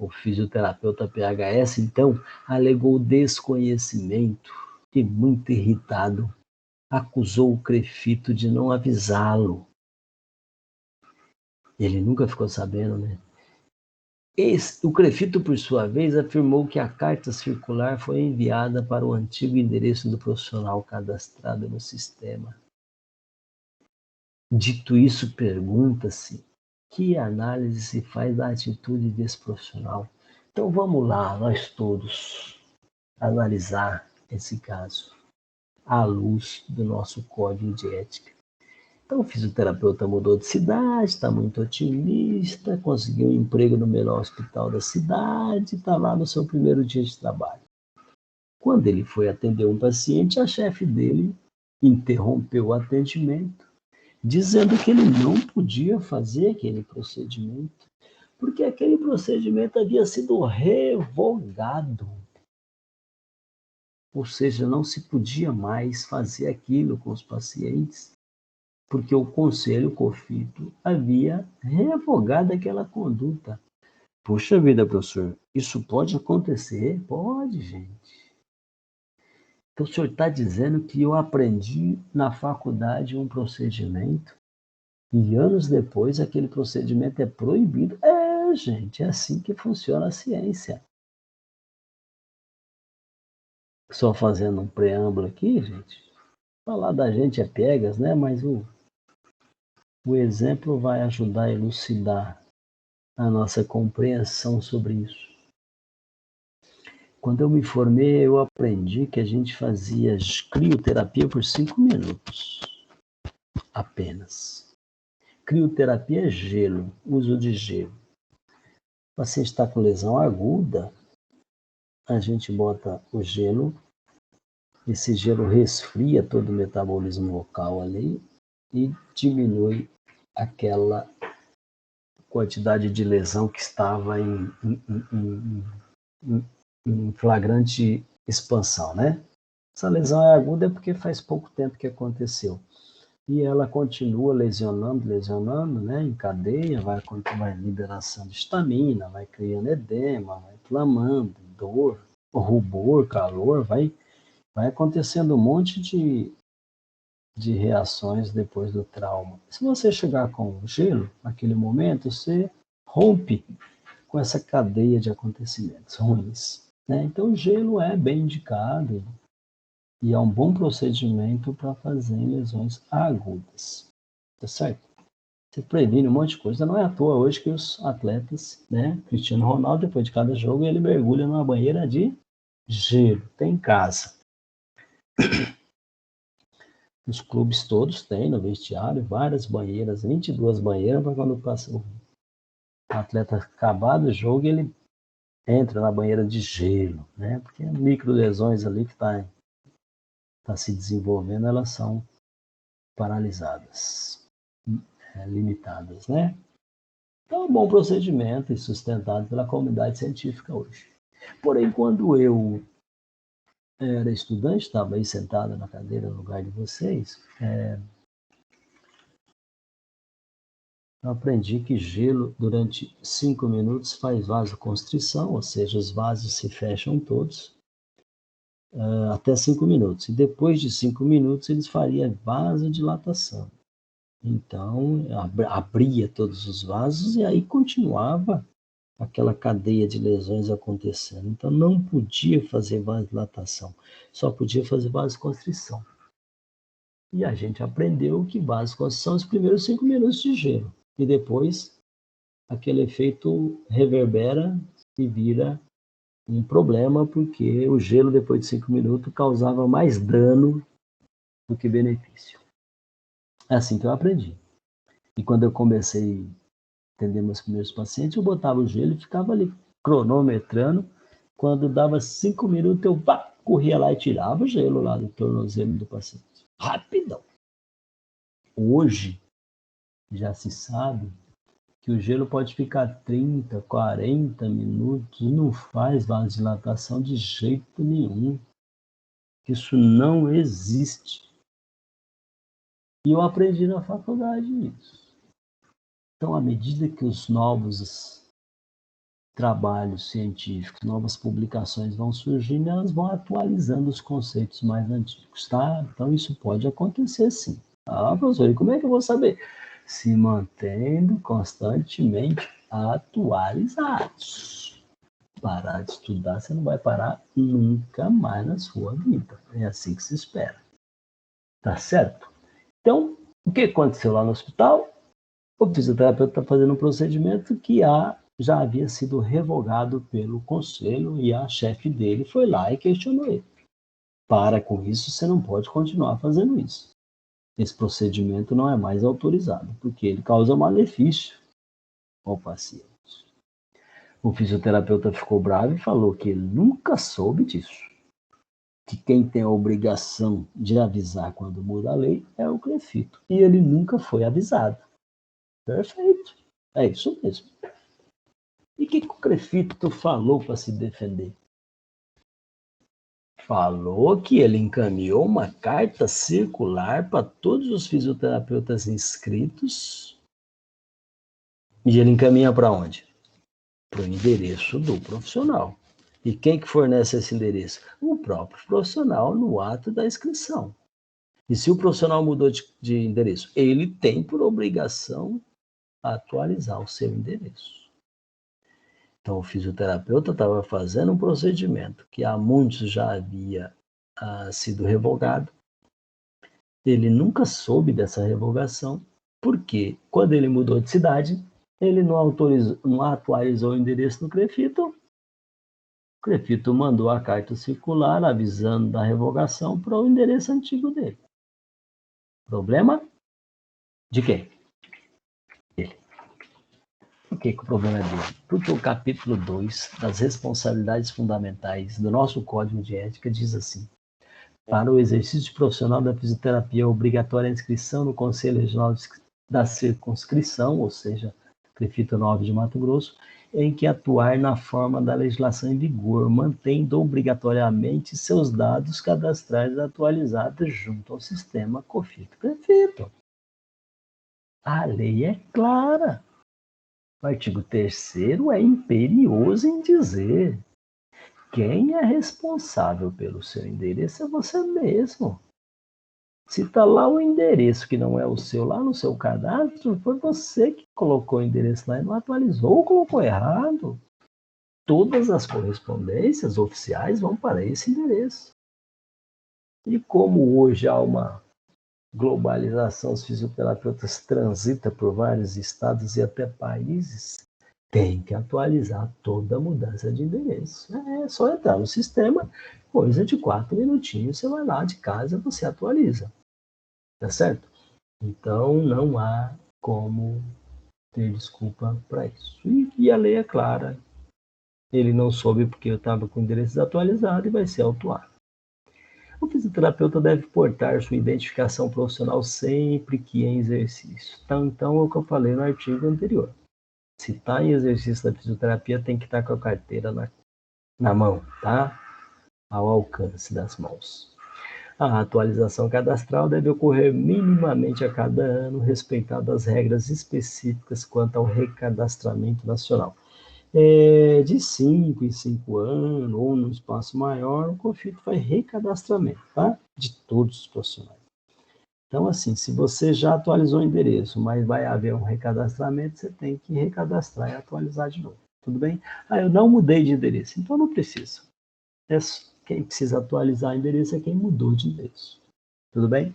O fisioterapeuta PHS, então, alegou desconhecimento e, muito irritado, acusou o Crefito de não avisá-lo. Ele nunca ficou sabendo, né? O Crefito, por sua vez, afirmou que a carta circular foi enviada para o antigo endereço do profissional cadastrado no sistema. Dito isso, pergunta-se que análise se faz da atitude desse profissional. Então vamos lá, nós todos, analisar esse caso à luz do nosso código de ética. Então o fisioterapeuta mudou de cidade, está muito otimista, conseguiu um emprego no melhor hospital da cidade, está lá no seu primeiro dia de trabalho. Quando ele foi atender um paciente, a chefe dele interrompeu o atendimento, dizendo que ele não podia fazer aquele procedimento, porque aquele procedimento havia sido revogado. Ou seja, não se podia mais fazer aquilo com os pacientes, porque o Conselho COFITO havia revogado aquela conduta. Puxa vida, professor, isso pode acontecer? Pode, gente. Então, o senhor está dizendo que eu aprendi na faculdade um procedimento e anos depois aquele procedimento é proibido? É, gente, é assim que funciona a ciência. Só fazendo um preâmbulo aqui, gente. Falar da gente é piegas, né? Mas o exemplo vai ajudar a elucidar a nossa compreensão sobre isso. Quando eu me formei, eu aprendi que a gente fazia crioterapia por 5 minutos, apenas. Crioterapia é gelo, uso de gelo. O paciente está com lesão aguda, a gente bota o gelo, esse gelo resfria todo o metabolismo local ali e diminui aquela quantidade de lesão que estava em flagrante expansão, né? Essa lesão é aguda porque faz pouco tempo que aconteceu. E ela continua lesionando, né? Em cadeia, vai liberação de histamina, vai criando edema, vai inflamando, dor, rubor, calor, vai acontecendo um monte de reações depois do trauma. Se você chegar com gelo, naquele momento, você rompe com essa cadeia de acontecimentos ruins, né? Então, o gelo é bem indicado e é um bom procedimento para fazer em lesões agudas, tá certo? Você previne um monte de coisa. Não é à toa hoje que os atletas, né? Cristiano Ronaldo, depois de cada jogo, ele mergulha numa banheira de gelo. Tem em casa. Os clubes todos têm no vestiário várias banheiras, 22 banheiras, para quando o atleta acabar do jogo, ele entra na banheira de gelo, né? Porque micro lesões ali que tá se desenvolvendo, elas são paralisadas, limitadas, né? Então, é um bom procedimento e sustentado pela comunidade científica hoje. Porém, quando eu era estudante, estava aí sentado na cadeira no lugar de vocês, eu aprendi que gelo durante 5 minutos faz vasoconstrição, ou seja, os vasos se fecham todos, até 5 minutos. E depois de 5 minutos eles fariam vasodilatação. Então, abria todos os vasos e aí continuava aquela cadeia de lesões acontecendo. Então, não podia fazer vasodilatação, só podia fazer vasoconstrição. E a gente aprendeu que vasoconstrição são os primeiros 5 minutos de gelo. E depois, aquele efeito reverbera e vira um problema, porque o gelo, depois de 5 minutos, causava mais dano do que benefício. É assim que eu aprendi. E quando eu comecei a atender meus primeiros pacientes, eu botava o gelo e ficava ali cronometrando. Quando dava 5 minutos, eu corria lá e tirava o gelo lá do tornozelo do paciente. Rapidão. Hoje, já se sabe que o gelo pode ficar 30, 40 minutos e não faz vasodilatação de jeito nenhum. Isso não existe. E eu aprendi na faculdade isso. Então, à medida que os novos trabalhos científicos, novas publicações vão surgindo, elas vão atualizando os conceitos mais antigos, tá? Então, isso pode acontecer sim. Ah, professor, e como é que eu vou saber? Se mantendo constantemente atualizados. Parar de estudar, você não vai parar nunca mais na sua vida. É assim que se espera. Tá certo? Então, o que aconteceu lá no hospital? O fisioterapeuta está fazendo um procedimento que já havia sido revogado pelo conselho e a chefe dele foi lá e questionou ele. Para com isso, você não pode continuar fazendo isso. Esse procedimento não é mais autorizado, porque ele causa malefício ao paciente. O fisioterapeuta ficou bravo e falou que ele nunca soube disso. Que quem tem a obrigação de avisar quando muda a lei é o CREFITO. E ele nunca foi avisado. Perfeito. É isso mesmo. E o que o CREFITO falou para se defender? Falou que ele encaminhou uma carta circular para todos os fisioterapeutas inscritos. E ele encaminha para onde? Para o endereço do profissional. E quem que fornece esse endereço? O próprio profissional no ato da inscrição. E se o profissional mudou de endereço, ele tem por obrigação atualizar o seu endereço. Então, o fisioterapeuta estava fazendo um procedimento que há muitos já havia sido revogado. Ele nunca soube dessa revogação, porque quando ele mudou de cidade, ele não atualizou o endereço do CREFITO. O CREFITO mandou a carta circular avisando da revogação para o endereço antigo dele. Problema de quem? Ele. Por que o problema é dele? Porque o capítulo 2 das responsabilidades fundamentais do nosso Código de Ética diz assim: para o exercício profissional da fisioterapia é obrigatória a inscrição no Conselho Regional da Circunscrição, ou seja, CREFITO 9 de Mato Grosso, em que atuar na forma da legislação em vigor, mantendo obrigatoriamente seus dados cadastrais atualizados junto ao sistema COFITO-CREFITO. A lei é clara. O artigo 3º é imperioso em dizer: quem é responsável pelo seu endereço é você mesmo. Se está lá o endereço que não é o seu, lá no seu cadastro, foi você que colocou o endereço lá e não atualizou ou colocou errado. Todas as correspondências oficiais vão para esse endereço. E como hoje há uma globalização, os fisioterapeutas transitam por vários estados e até países, tem que atualizar toda a mudança de endereço. É só entrar no sistema, coisa de 4 minutinhos, você vai lá de casa, você atualiza. Tá certo? Então, não há como ter desculpa para isso. E a lei é clara. Ele não soube porque eu estava com o endereço desatualizado e vai ser autuado. O fisioterapeuta deve portar sua identificação profissional sempre que em exercício. Então, é o que eu falei no artigo anterior. Se está em exercício da fisioterapia, tem que estar com a carteira na mão, tá? Ao alcance das mãos. A atualização cadastral deve ocorrer minimamente a cada ano, respeitando as regras específicas quanto ao recadastramento nacional. De 5 em 5 anos, ou num espaço maior, o COFITO faz recadastramento, tá? De todos os profissionais. Então, assim, se você já atualizou o endereço, mas vai haver um recadastramento, você tem que recadastrar e atualizar de novo. Tudo bem? Eu não mudei de endereço, então não precisa. Quem precisa atualizar o endereço é quem mudou de endereço. Tudo bem?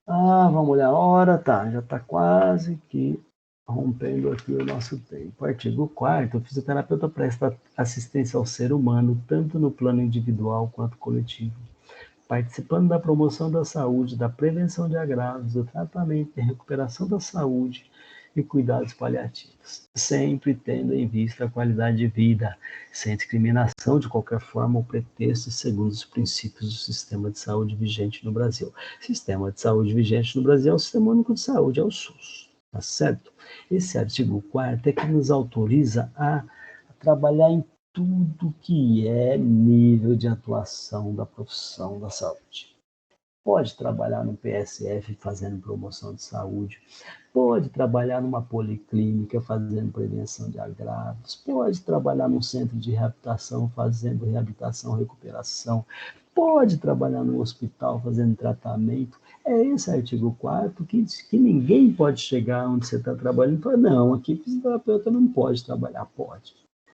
Vamos olhar a hora, tá, já está quase que rompendo aqui o nosso tempo. Artigo 4º, o fisioterapeuta presta assistência ao ser humano, tanto no plano individual quanto coletivo, participando da promoção da saúde, da prevenção de agravos, do tratamento e recuperação da saúde e cuidados paliativos, sempre tendo em vista a qualidade de vida, sem discriminação de qualquer forma ou pretexto e segundo os princípios do sistema de saúde vigente no Brasil. O sistema de saúde vigente no Brasil é o Sistema Único de Saúde, é o SUS, tá certo? Esse artigo 4º é que nos autoriza a trabalhar em tudo que é nível de atuação da profissão da saúde. Pode trabalhar no PSF fazendo promoção de saúde, pode trabalhar numa policlínica fazendo prevenção de agravos, pode trabalhar num centro de reabilitação fazendo reabilitação, recuperação, pode trabalhar num hospital fazendo tratamento. É esse artigo 4º que diz que ninguém pode chegar onde você está trabalhando e falar, não, aqui fisioterapeuta não pode trabalhar. Pode.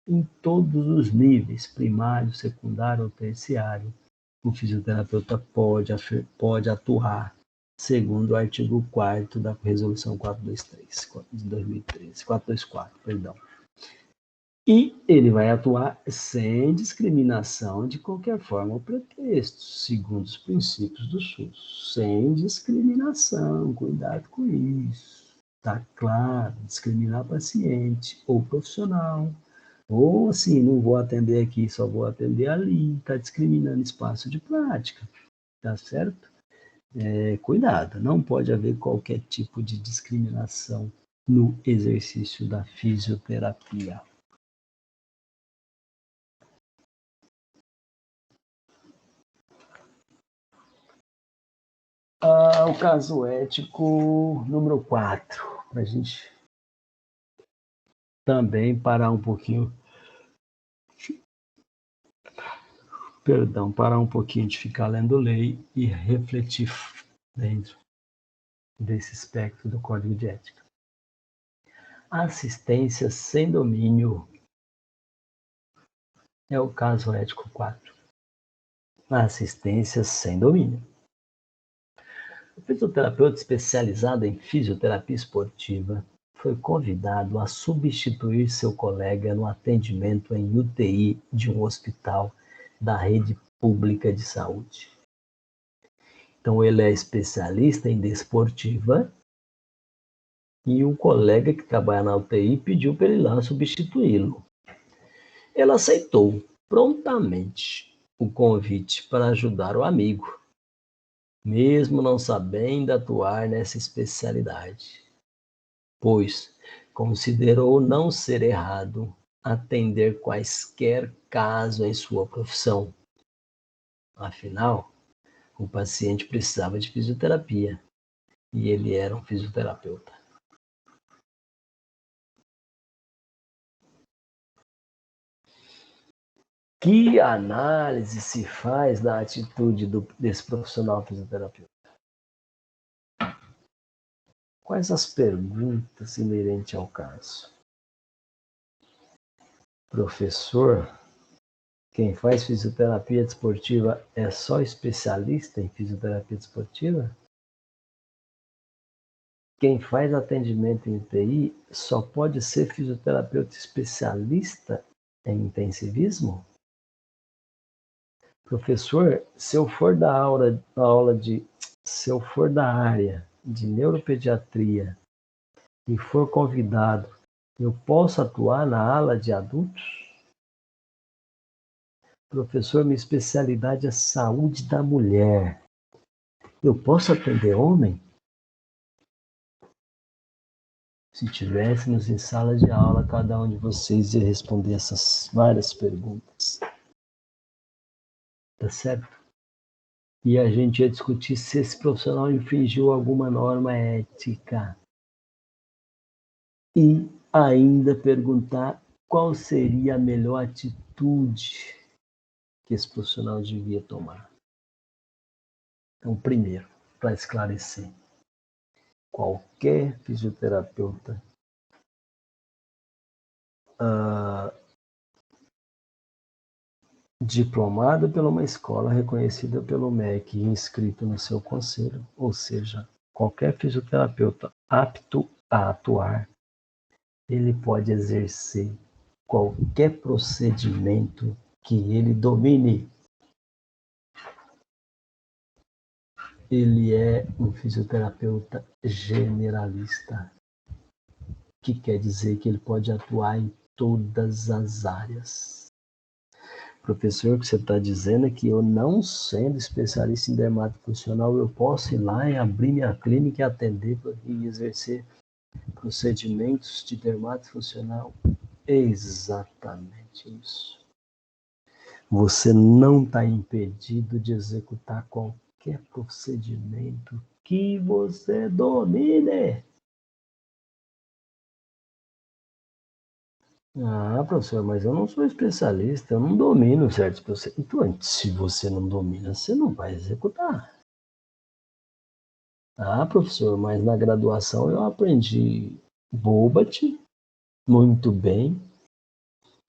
Em todos os níveis, primário, secundário ou terciário, o fisioterapeuta pode atuar, segundo o artigo 4º da Resolução 423, de 2013, 424, perdão. E ele vai atuar sem discriminação de qualquer forma ou pretexto, segundo os princípios do SUS. Sem discriminação, cuidado com isso. Tá claro, discriminar paciente ou profissional. Ou assim, não vou atender aqui, só vou atender ali. Está discriminando espaço de prática. Tá certo? Cuidado, não pode haver qualquer tipo de discriminação no exercício da fisioterapia. O caso ético número 4, para a gente também parar um pouquinho, parar um pouquinho de ficar lendo lei e refletir dentro desse espectro do Código de Ética. Assistência sem domínio é o caso ético 4. Assistência sem domínio. O fisioterapeuta especializado em fisioterapia esportiva foi convidado a substituir seu colega no atendimento em UTI de um hospital da rede pública de saúde. Então, ele é especialista em desportiva e o colega que trabalha na UTI pediu para ele ir lá substituí-lo. Ele aceitou prontamente o convite para ajudar o amigo, mesmo não sabendo atuar nessa especialidade, pois considerou não ser errado atender quaisquer casos em sua profissão. Afinal, o paciente precisava de fisioterapia e ele era um fisioterapeuta. Que análise se faz da atitude desse profissional fisioterapeuta? Quais as perguntas inerentes ao caso? Professor, quem faz fisioterapia desportiva é só especialista em fisioterapia desportiva? Quem faz atendimento em UTI só pode ser fisioterapeuta especialista em intensivismo? Professor, se eu for da área de neuropediatria e for convidado, eu posso atuar na ala de adultos? Professor, minha especialidade é saúde da mulher. Eu posso atender homem? Se estivéssemos em sala de aula, cada um de vocês ia responder essas várias perguntas. Tá certo? E a gente ia discutir se esse profissional infringiu alguma norma ética. E ainda perguntar qual seria a melhor atitude que esse profissional devia tomar. Então, primeiro, para esclarecer, qualquer fisioterapeuta diplomado por uma escola reconhecida pelo MEC e inscrito no seu conselho, ou seja, qualquer fisioterapeuta apto a atuar, ele pode exercer qualquer procedimento que ele domine. Ele é um fisioterapeuta generalista, que quer dizer que ele pode atuar em todas as áreas. Professor, o que você está dizendo é que eu, não sendo especialista em dermatofuncional, eu posso ir lá e abrir minha clínica e atender e exercer procedimentos de dermatofuncional? Exatamente isso. Você não está impedido de executar qualquer procedimento que você domine. Ah, professor, mas eu não sou especialista, eu não domino certos procedimentos. Então, se você não domina, você não vai executar. Ah, professor, mas na graduação eu aprendi Bobat muito bem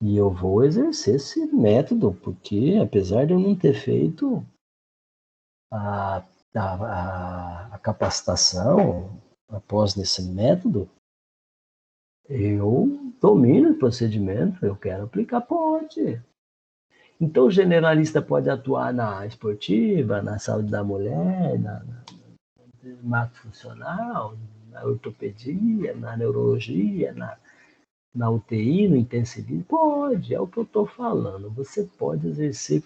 e eu vou exercer esse método, porque apesar de eu não ter feito a capacitação após nesse método, eu domino o procedimento, eu quero aplicar, pode. Então, o generalista pode atuar na área esportiva, na saúde da mulher, na dermatofuncional, na ortopedia, na neurologia, na UTI, no intensivismo? Pode, é o que eu estou falando. Você pode exercer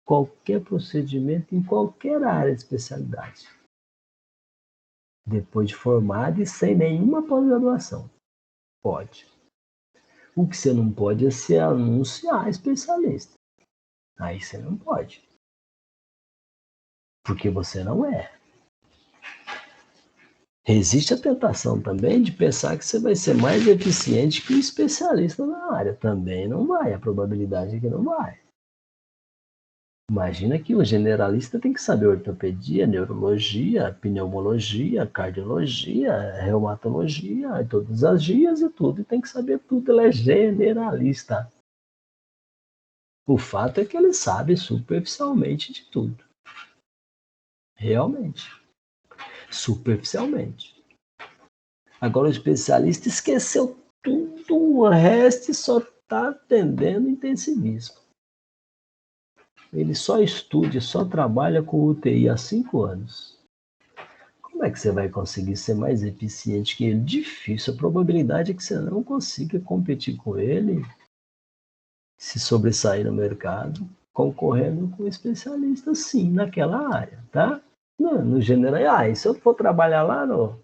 qualquer procedimento em qualquer área de especialidade, depois de formado e sem nenhuma pós-graduação. Pode. O que você não pode é se anunciar especialista. Aí você não pode. Porque você não é. Existe a tentação também de pensar que você vai ser mais eficiente que um especialista na área. Também não vai. A probabilidade é que não vai. Imagina que o generalista tem que saber ortopedia, neurologia, pneumologia, cardiologia, reumatologia, todas as gias e tudo. E tem que saber tudo. Ele é generalista. O fato é que ele sabe superficialmente de tudo. Realmente. Superficialmente. Agora o especialista esqueceu tudo, o resto só está atendendo intensivismo. Ele só estuda, só trabalha com UTI há 5 anos. Como é que você vai conseguir ser mais eficiente que ele? Difícil. A probabilidade é que você não consiga competir com ele, se sobressair no mercado, concorrendo com especialistas, sim, naquela área, tá? No general, e se eu for trabalhar lá no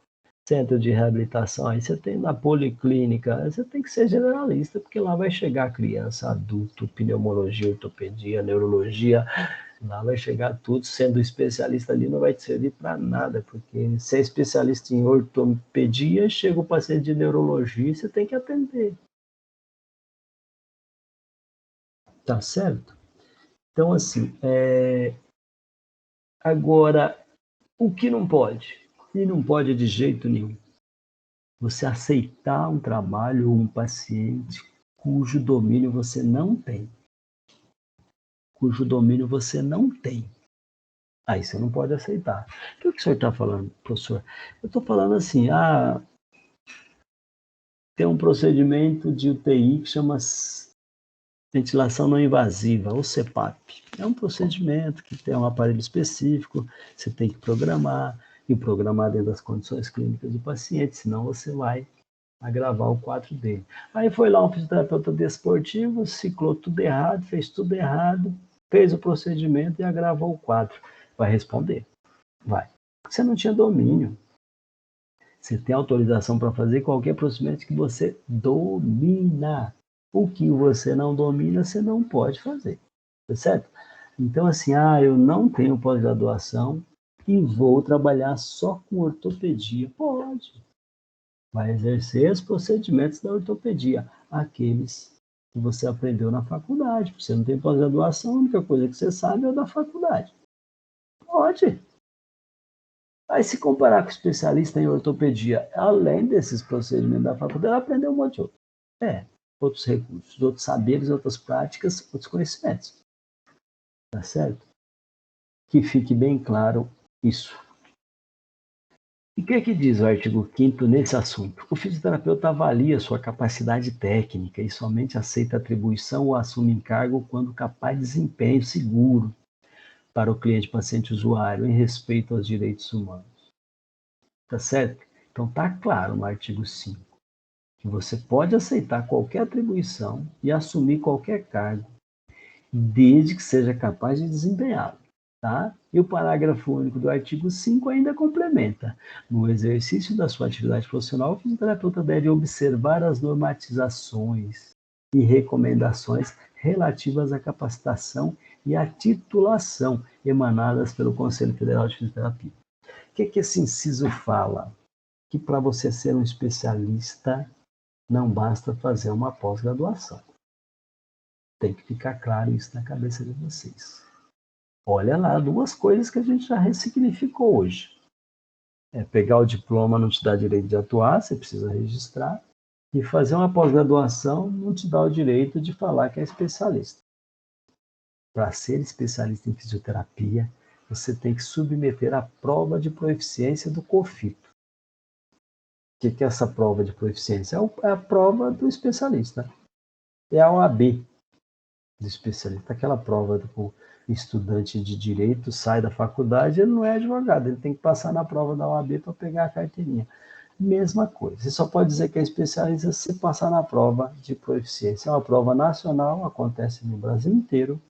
centro de reabilitação, aí você tem na policlínica, você tem que ser generalista, porque lá vai chegar criança, adulto, pneumologia, ortopedia, neurologia, lá vai chegar tudo. Sendo especialista ali não vai te servir para nada, porque se é especialista em ortopedia, chega o paciente de neurologia e você tem que atender. Tá certo? Então, assim, agora, o que não pode? E não pode de jeito nenhum. Você aceitar um trabalho ou um paciente cujo domínio você não tem. Cujo domínio você não tem. Aí você não pode aceitar. O que o senhor está falando, professor? Eu estou falando assim, tem um procedimento de UTI que chama ventilação não invasiva, ou CPAP. É um procedimento que tem um aparelho específico, você tem que programar, e programar dentro das condições clínicas do paciente, senão você vai agravar o quadro dele. Aí foi lá um fisioterapeuta desportivo, ciclou tudo errado, fez tudo errado, fez o procedimento e agravou o quadro. Vai responder? Vai. Porque você não tinha domínio. Você tem autorização para fazer qualquer procedimento que você domina. O que você não domina, você não pode fazer. Tá certo? Então, assim, eu não tenho pós-graduação e vou trabalhar só com ortopedia. Pode. Vai exercer os procedimentos da ortopedia, aqueles que você aprendeu na faculdade. Você não tem pós-graduação, a única coisa que você sabe é da faculdade. Pode. Aí, se comparar com o especialista em ortopedia, além desses procedimentos da faculdade, ela aprendeu um monte de outro. outros recursos, outros saberes, outras práticas, outros conhecimentos. Tá certo? Que fique bem claro isso. E o que diz o artigo 5º nesse assunto? O fisioterapeuta avalia sua capacidade técnica e somente aceita atribuição ou assume encargo quando capaz de desempenho seguro para o cliente, paciente, usuário, em respeito aos direitos humanos. Tá certo? Então tá claro no artigo 5 que você pode aceitar qualquer atribuição e assumir qualquer cargo, desde que seja capaz de desempenhá-lo. Tá? E o parágrafo único do artigo 5 ainda complementa. No exercício da sua atividade profissional, o fisioterapeuta deve observar as normatizações e recomendações relativas à capacitação e à titulação emanadas pelo Conselho Federal de Fisioterapia. O que esse inciso fala? Que para você ser um especialista, não basta fazer uma pós-graduação. Tem que ficar claro isso na cabeça de vocês. Olha lá, duas coisas que a gente já ressignificou hoje. Pegar o diploma não te dá direito de atuar, você precisa registrar. E fazer uma pós-graduação não te dá o direito de falar que é especialista. Para ser especialista em fisioterapia, você tem que submeter a prova de proficiência do COFITO. O que é essa prova de proficiência? É a prova do especialista. É a OAB do especialista. Aquela prova do estudante de direito sai da faculdade, ele não é advogado, ele tem que passar na prova da OAB para pegar a carteirinha. Mesma coisa. Você só pode dizer que é especialista se passar na prova de proficiência. É uma prova nacional, acontece no Brasil inteiro,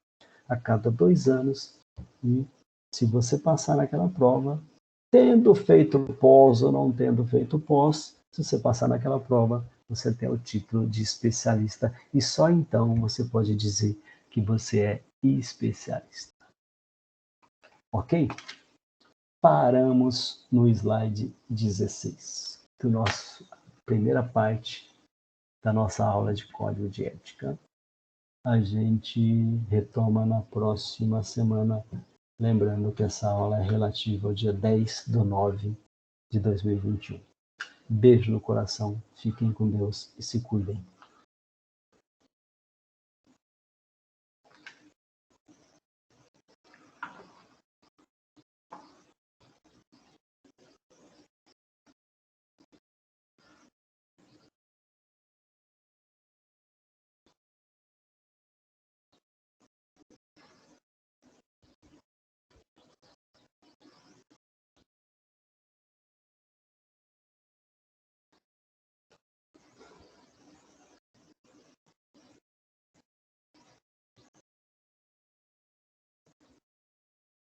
a cada 2 anos. E se você passar naquela prova, tendo feito pós ou não tendo feito pós, se você passar naquela prova, você tem o título de especialista e só então você pode dizer que você é especialista. Ok? Paramos no slide 16, do nosso primeira parte da nossa aula de código de ética. A gente retoma na próxima semana, lembrando que essa aula é relativa ao dia 10/9/2021. Beijo no coração, fiquem com Deus e se cuidem.